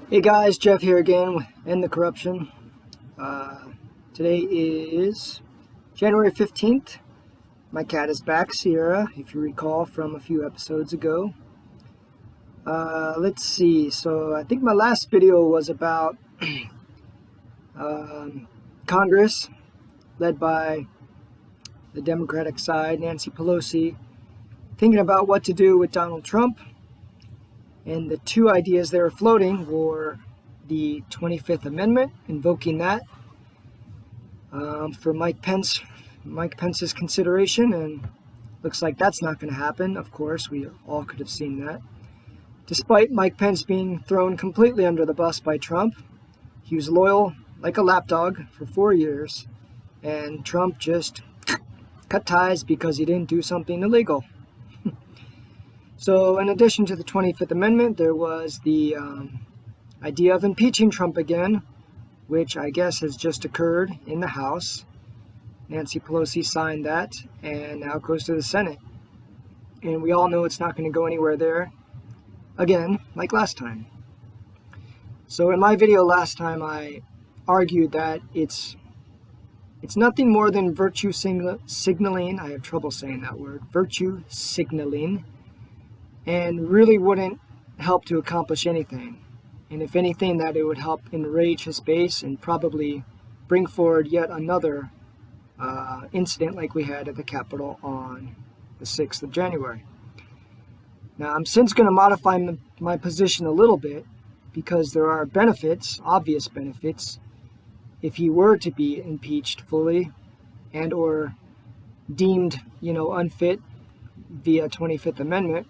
Hey guys, Jeff here again with End the Corruption. Today is January 15th. My cat is back, Sierra, if you recall from a few episodes ago. Let's see, so I think my last video was about Congress, led by the Democratic side, Nancy Pelosi, thinking about what to do with Donald Trump. And the two ideas they were floating were the 25th Amendment, invoking that for Mike Pence's consideration, and looks like that's not going to happen. Of course, we all could have seen that. Despite Mike Pence being thrown completely under the bus by Trump, he was loyal like a lapdog for 4 years, and Trump just cut ties because he didn't do something illegal. So in addition to the 25th Amendment, there was the idea of impeaching Trump again, which I guess has just occurred in the House. Nancy Pelosi signed that, and now it goes to the Senate. And we all know it's not going to go anywhere there, again, like last time. So in my video last time, I argued that it's nothing more than virtue signaling. I have trouble saying that word. Virtue signaling. And really wouldn't help to accomplish anything. And if anything, that it would help enrage his base and probably bring forward yet another incident like we had at the Capitol on the 6th of January. Now, I'm since going to modify my position a little bit because there are benefits, obvious benefits, if he were to be impeached fully and or deemed, unfit via 25th Amendment.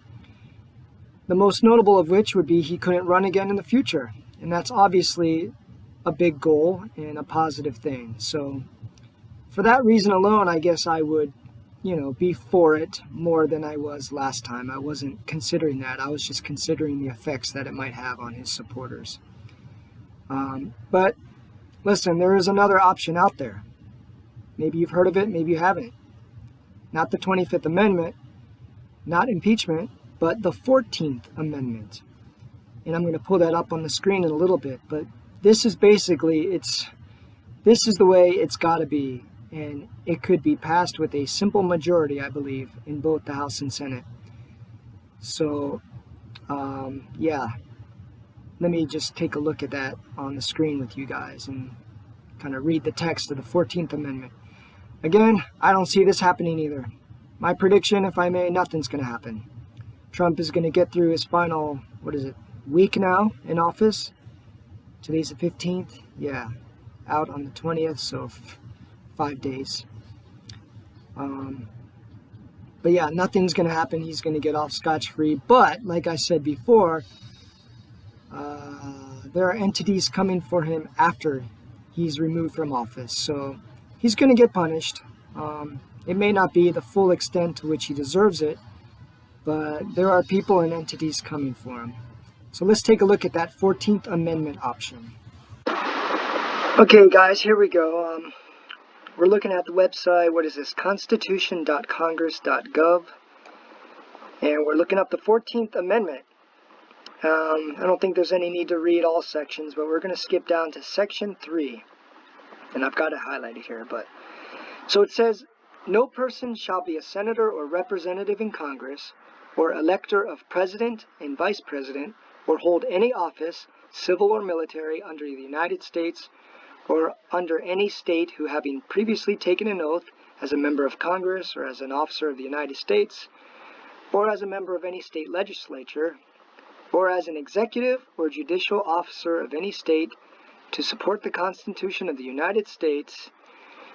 The most notable of which would be he couldn't run again in the future. And that's obviously a big goal and a positive thing. So for that reason alone, I guess I would, be for it more than I was last time. I wasn't considering that. I was just considering the effects that it might have on his supporters. But listen, there is another option out there. Maybe you've heard of it, maybe you haven't. Not the 25th Amendment, not impeachment, but the 14th Amendment. And I'm going to pull that up on the screen in a little bit. But this is basically, this is the way it's got to be. And it could be passed with a simple majority, I believe, in both the House and Senate. So, yeah. Let me just take a look at that on the screen with you guys and kind of read the text of the 14th Amendment. Again, I don't see this happening either. My prediction, if I may, nothing's going to happen. Trump is going to get through his final, week now in office. Today's the 15th. Yeah, out on the 20th, so 5 days. But yeah, nothing's going to happen. He's going to get off scotch-free. But, like I said before, there are entities coming for him after he's removed from office. So he's going to get punished. It may not be the full extent to which he deserves it, but there are people and entities coming for him. So let's take a look at that 14th Amendment option. Okay, guys, here we go. We're looking at the website, constitution.congress.gov, and we're looking up the 14th Amendment. I don't think there's any need to read all sections, but we're going to skip down to Section 3, and I've got it highlighted here. So it says, no person shall be a senator or representative in Congress, or elector of president and vice president, or hold any office, civil or military, under the United States or under any state who, having previously taken an oath as a member of Congress or as an officer of the United States, or as a member of any state legislature, or as an executive or judicial officer of any state to support the Constitution of the United States,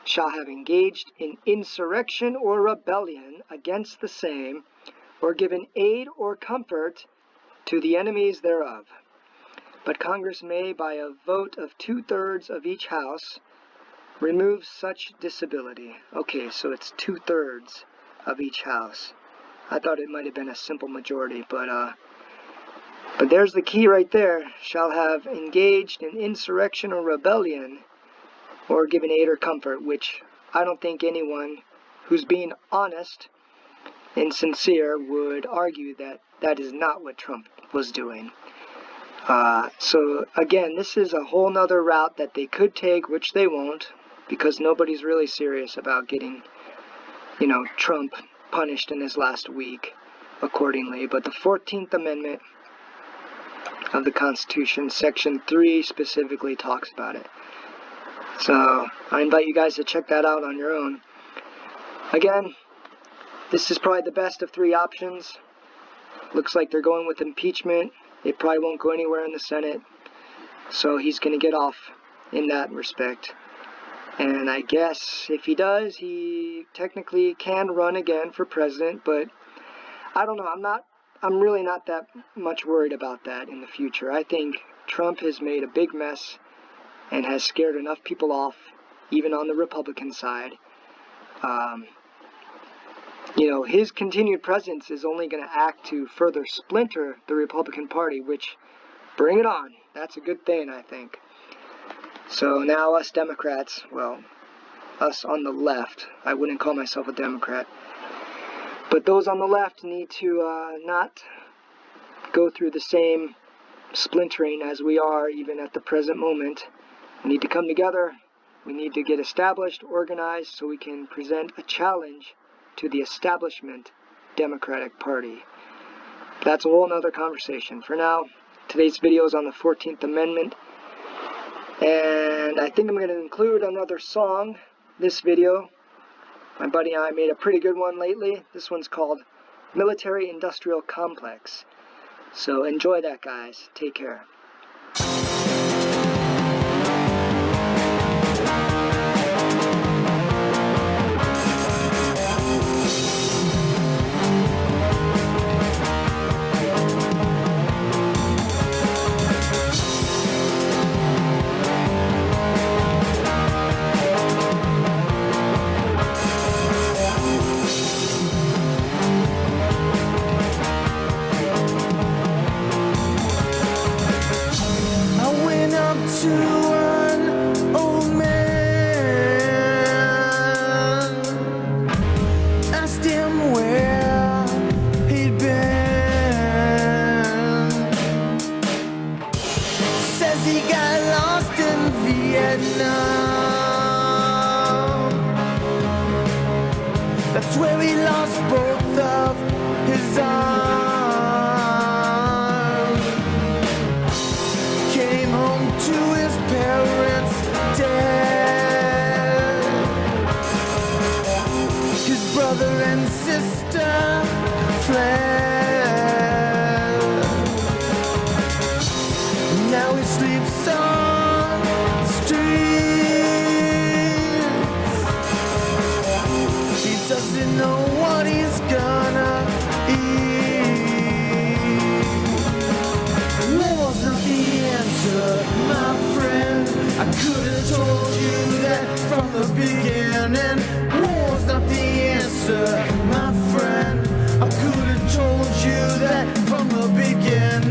shall have engaged in insurrection or rebellion against the same, or given aid or comfort to the enemies thereof. But Congress may, by a vote of 2/3 of each House, remove such disability. Okay, so it's 2/3 of each House. I thought it might have been a simple majority, but there's the key right there. Shall have engaged in insurrection or rebellion, or given aid or comfort, which I don't think anyone who's being honest and sincere would argue that that is not what Trump was doing. So again, this is a whole nother route that they could take, which they won't, because nobody's really serious about getting, Trump punished in his last week accordingly. But the 14th Amendment of the Constitution, Section 3, specifically talks about it. So I invite you guys to check that out on your own. Again, this is probably the best of three options. Looks like they're going with impeachment. It probably won't go anywhere in the Senate. So he's going to get off in that respect. And I guess if he does, he technically can run again for president. But I don't know. I'm really not that much worried about that in the future. I think Trump has made a big mess and has scared enough people off, even on the Republican side. His continued presence is only going to act to further splinter the Republican Party, which, bring it on. That's a good thing, I think. So now us Democrats, well, us on the left, I wouldn't call myself a Democrat, but those on the left need to not go through the same splintering as we are even at the present moment. We need to come together. We need to get established, organized, so we can present a challenge to the establishment Democratic Party. That's a whole nother conversation. For now, today's video is on the 14th Amendment, and I think I'm going to include another song this video. My buddy and I made a pretty good one lately. This one's called Military Industrial Complex. So enjoy that, guys. Take care. To an old man, asked him where he'd been. Says he got lost in Vietnam. That's where he lost both of his arms. Came home to his parents dead. His brother and sister fled. Now he sleeps on the streets. He doesn't know what he's gonna eat. War's not the answer, my friend. I could have told you that from the beginning. War's not the answer, my friend. I could have told you that from the beginning.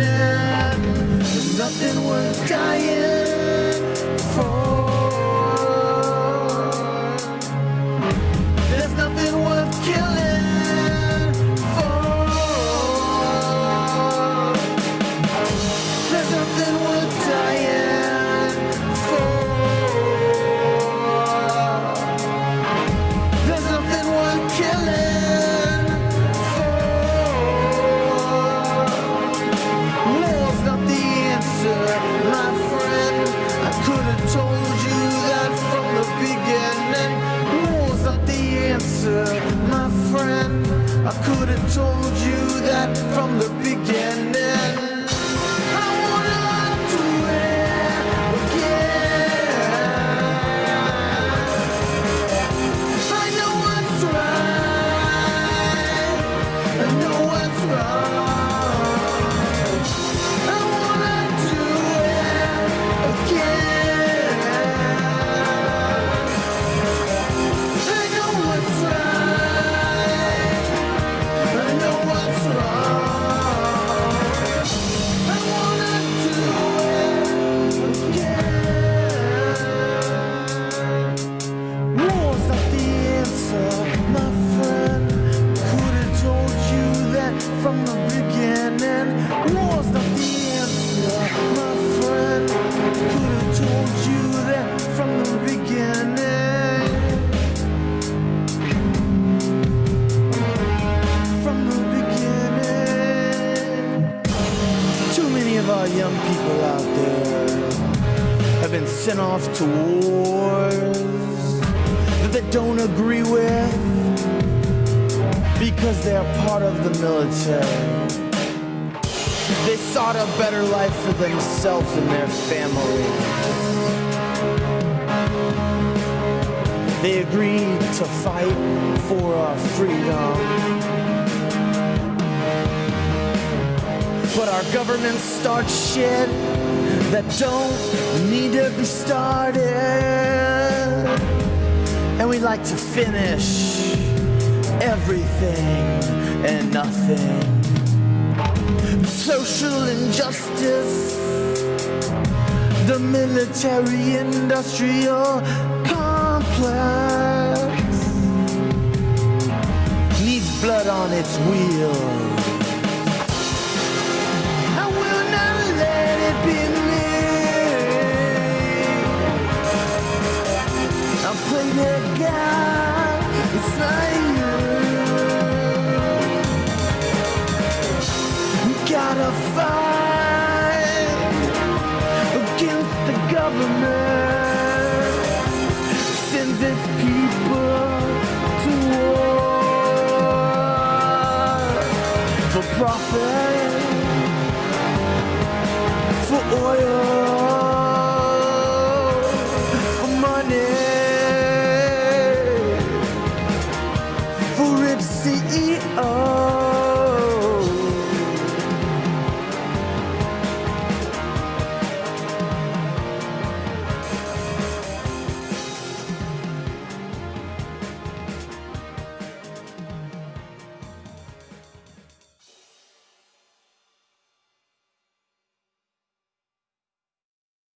There's nothing worth dying for. There's nothing worth killing for. There's nothing worth dying for. There's nothing worth killing for. War's not the answer, my friend. of our young people out there have been sent off to wars that they don't agree with because they're part of the military. They sought a better life for themselves and their families. They agreed to fight for our freedom. But our government starts shit that don't need to be started. And we like to finish everything and nothing. Social injustice, the military-industrial complex needs blood on its wheels.